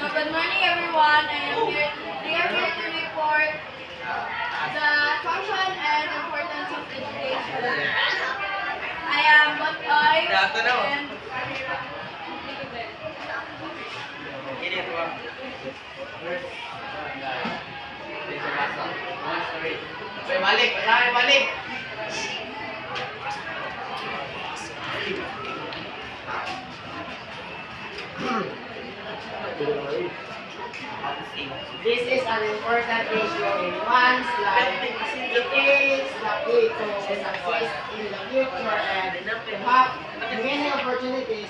So good morning everyone. We are here to report the function and importance of education. I am Botoy and Balik, balik. This is an important issue in one's life. It is the key to success in the future and to have many opportunities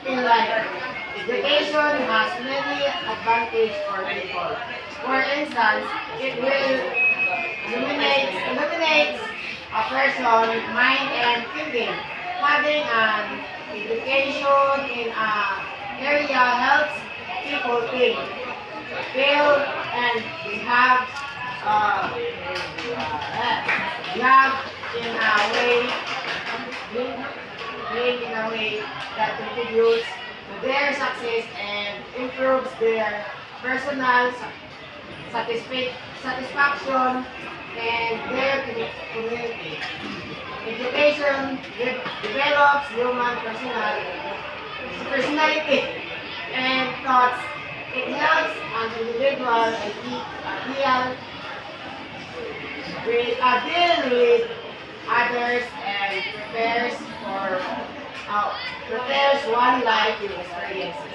in life. Education has many advantages for people. For instance, it will illuminate a person's mind and thinking. Having an education in an area helps people think, feel, and behave in a way that contributes to their success and improves their personal satisfaction and their community. Education develops human personality and thoughts. It helps an individual deal with others and prepares one life with experiences.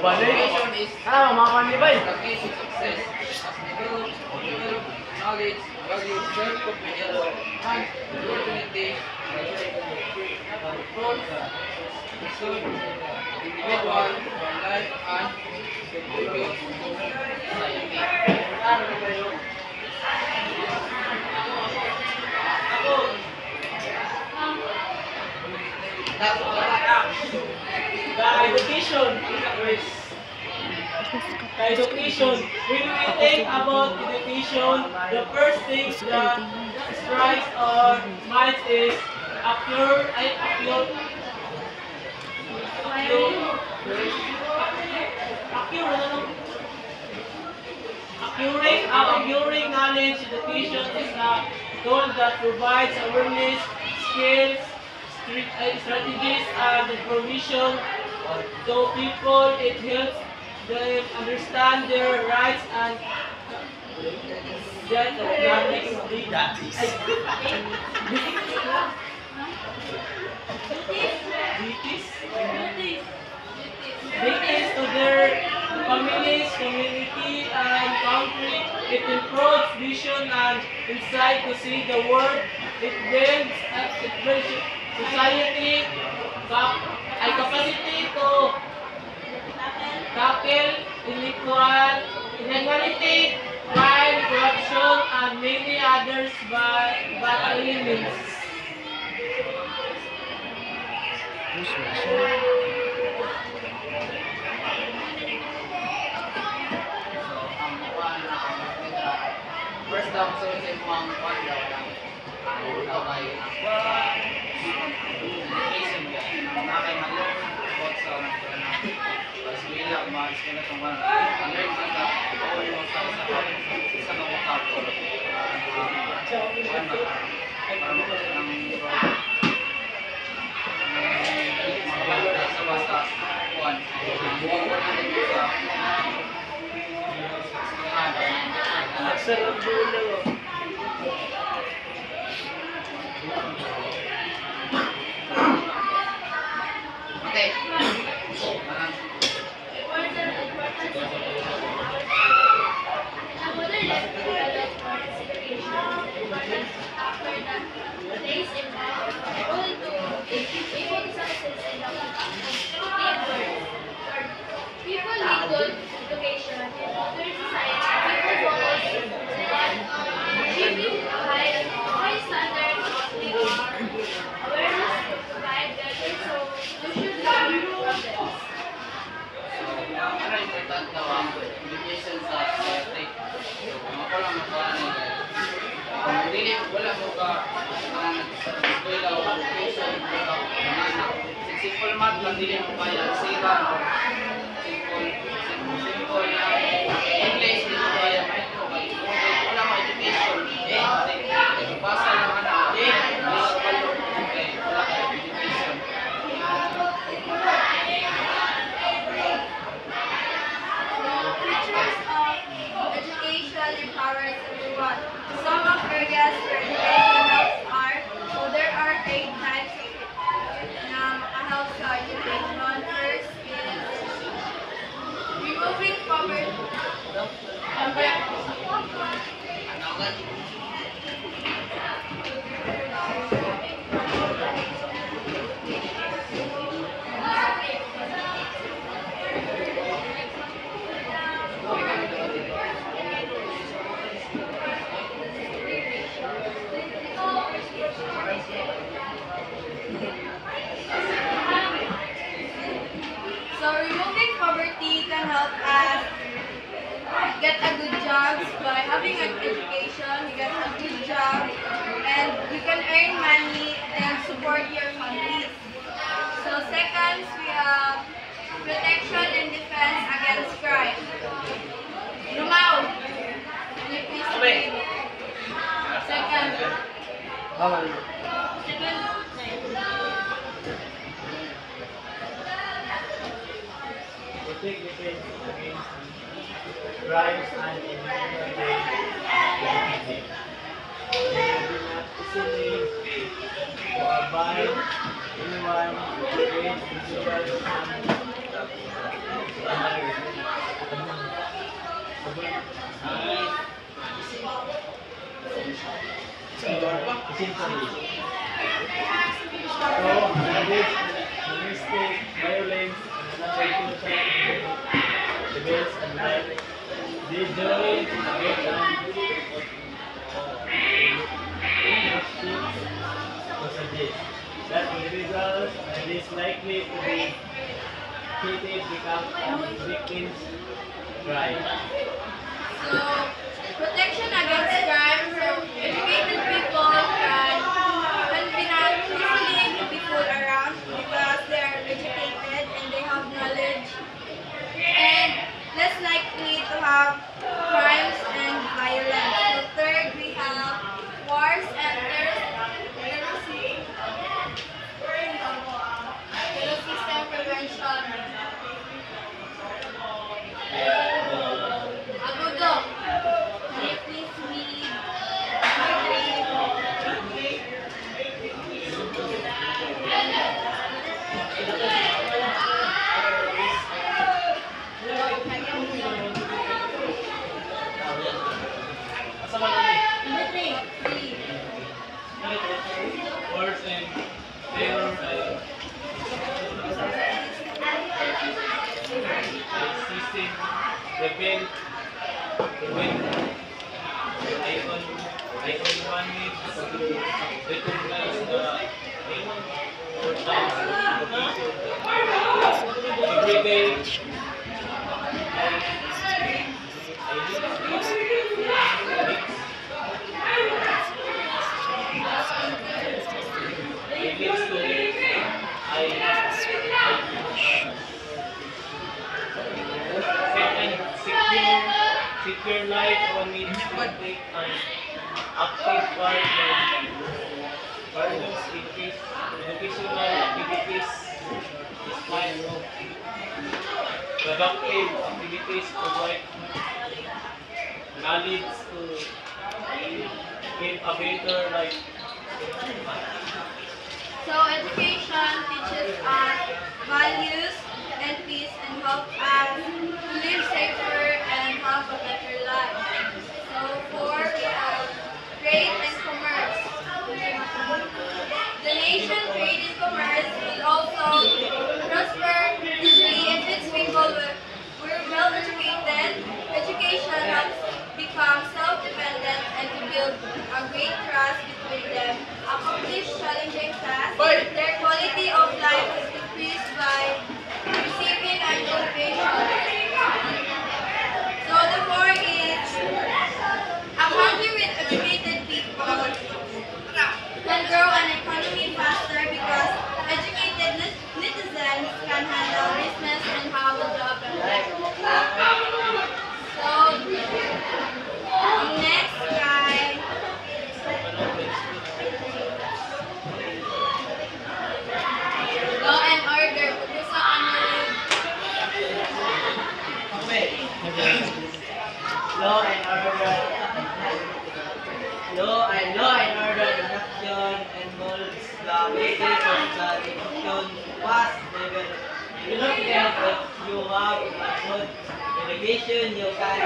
Education is the key to success. As develops knowledge, values, self-confidence, and opportunity, growth, serve individual for life and contribute to society. Education. When we think about education, the first thing that strikes our minds is acquiring knowledge. Education is a tool that provides awareness, skills, strategies, and information to people. It helps them understand their rights and duties to their families, community, and country. It improves vision and insight to see the world. It builds society a capacity to tackle inequality, crime, corruption, and many others bad elements. First down, so sa mga pagdaw lang. Education ka. Nakay malong about sa eskwela, eskwela itong mga learn ka ka. Ako yung sa kabutap ko. Para makasya ng sa basta kuwan. Buwan ko na rin sa Sarap dulo. okay. People need good education in modern society. People focus on simple math lang dili mo kaya sira no. Simple na English dili mo kaya maestro kay wala mo education. Basa lang ana. Wala ka education. Features of education empowers everyone. Some of areas where education helps are, so there are 8 types na makahelp sa education. First is removing poverty. So removing poverty can help us get a good job by having an education. You get a good job and you can earn money and support your families. So second, we have protection and defense against crime. Lumao. Can you please read? Second. Second. Protect defense against crimes and illegal activities. They do not easily to abide anyone against individual mistake, violence, and against and life. They join together that individuals and is likely to be treated become victims crime. So, protection against crime. So, educated people can be not easily be fooled around because they are educated and they have knowledge and less likely to have crimes and violence. So, third, we have wars and terrorism prevention. Agudo, can you please read? Wars and terror system rebel when icon one needs to recognize the importance of everyday secure life, one needs to take an active part in various educational activities despite of productive activities provide knowledge to give a better life. So education teaches us values and peace and help us live safer and have a better life. So four, we have trade and commerce. The nation trade and commerce will also prosper easily if its people were well educated. Education helps become self-dependent and to build a great trust between them, accomplish challenging tasks. Their quality of life is Law and order. Law and order production involves the basis of the institution past level. You don't get that you have a good education, you can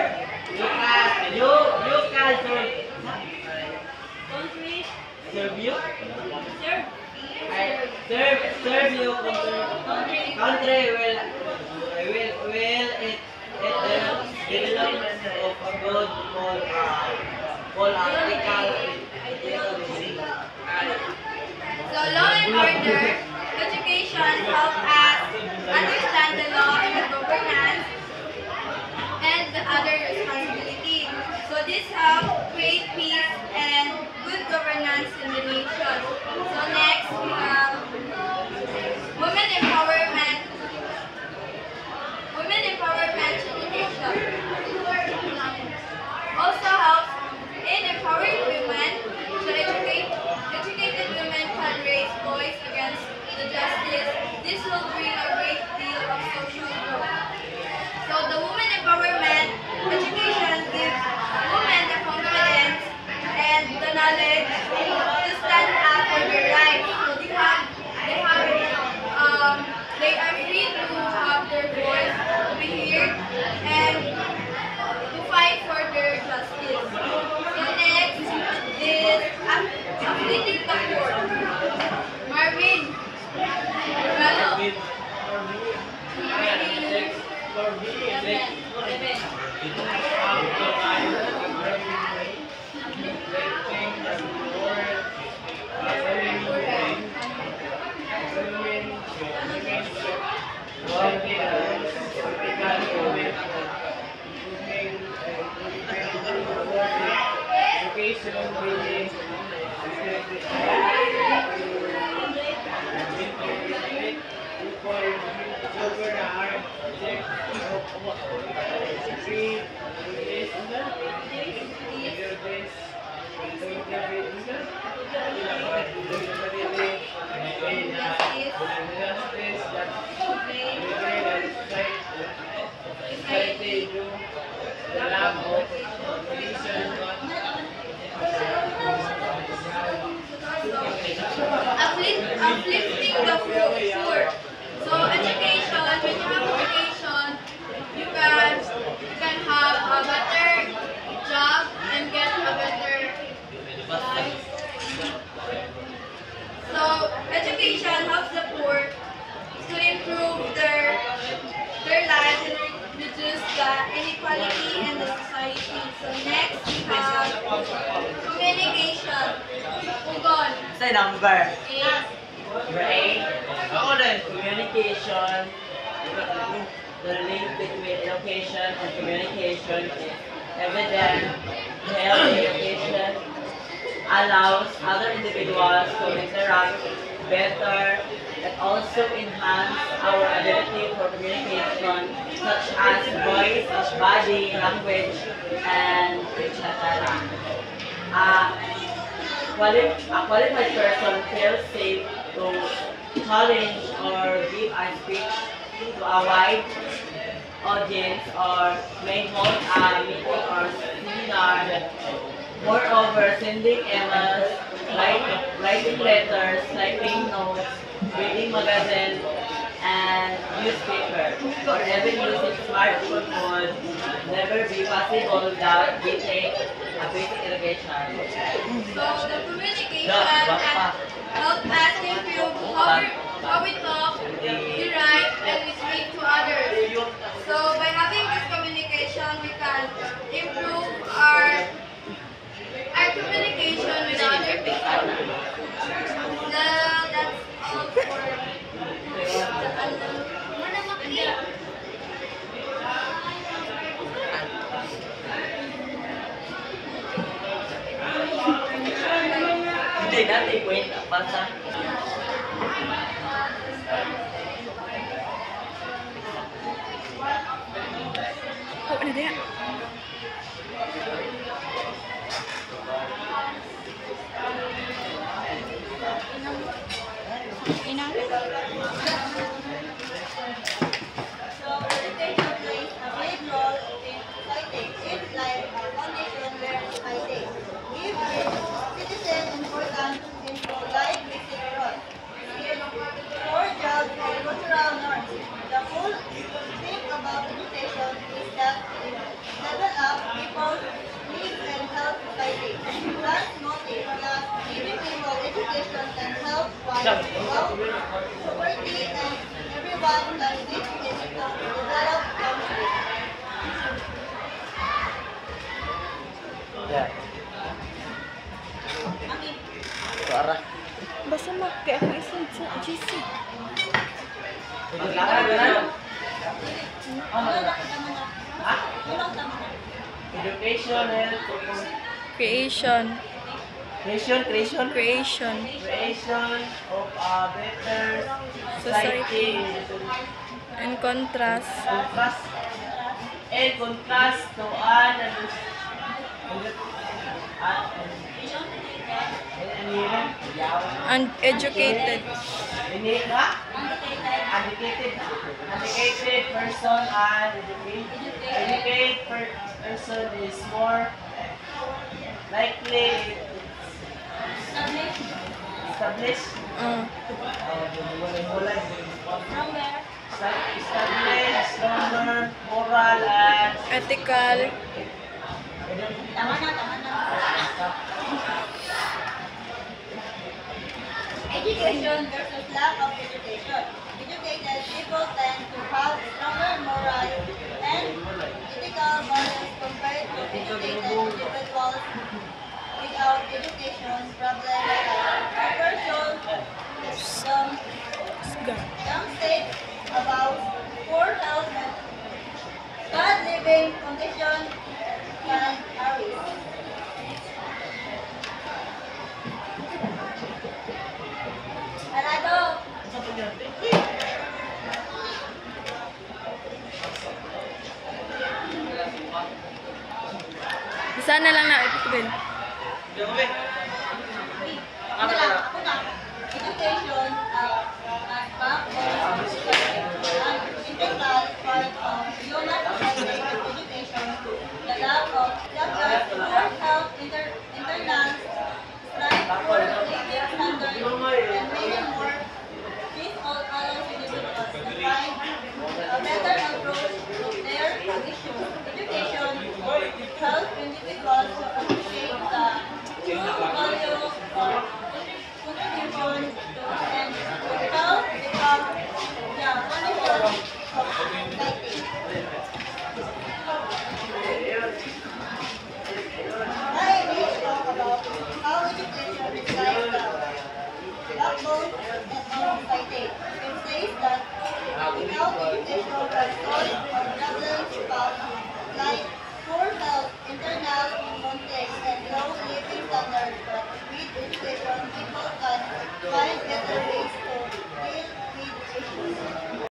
serve you. Serve your country will it development of a good political. So law and order, education help us understand the law and the governance and the other responsibilities. So this helps create peace and good governance in the nation. So next we have women empowerment. Women empowerment education also helps in empowering women. So educated women can raise voice against the justice. This will bring a great deal of social growth. So the women empowerment education gives women the confidence and the knowledge to stand up for their rights. So they are free to have their voice to be heard and to fight for their justice. So next is uplifting the poor. Marvin, Ronaldo. Uplifting the poor. So education, when you have education, you can have a better job and get a better life. So education helps the poor to improve their lives and reduce the inequality in the society. So next we have communication. Ugon. Say number. 8. Number 8. Ako din. Communication. The link between education and communication is evident. Healthy education allows other individuals to interact better and also enhance our ability for communication, such as voice, body, language, and etc. A qualified person feels safe to challenge or give a speech to a wide audience or may hold a meeting or seminar. Moreover, sending emails, writing letters, typing notes, reading magazines, and newspapers, or even using smartphone would never be possible without getting a basic education. So the communication can help us improve how we talk, we write, and we speak to others. So by having this communication, we can improve our communication with other people. That's all for Hindi natin kwenta basta. Oh, ano dia? Ina? So education plays a big role in one country is to develop country. Yan. Para. Basta mo, kaya ako isang sa GC. Education, health, Creation. creation of a better society. In contrast, Contrast to uneducated. Educated person and educated person is more likely establish stronger moral and Ethical. Education versus lack of education. Educated people tend to have stronger moral and ethical values compared to educated individuals without education. Problem a person some states about poor health and bad living conditions can arise. Alado. Isa na lang na ipitubin. Ano lang?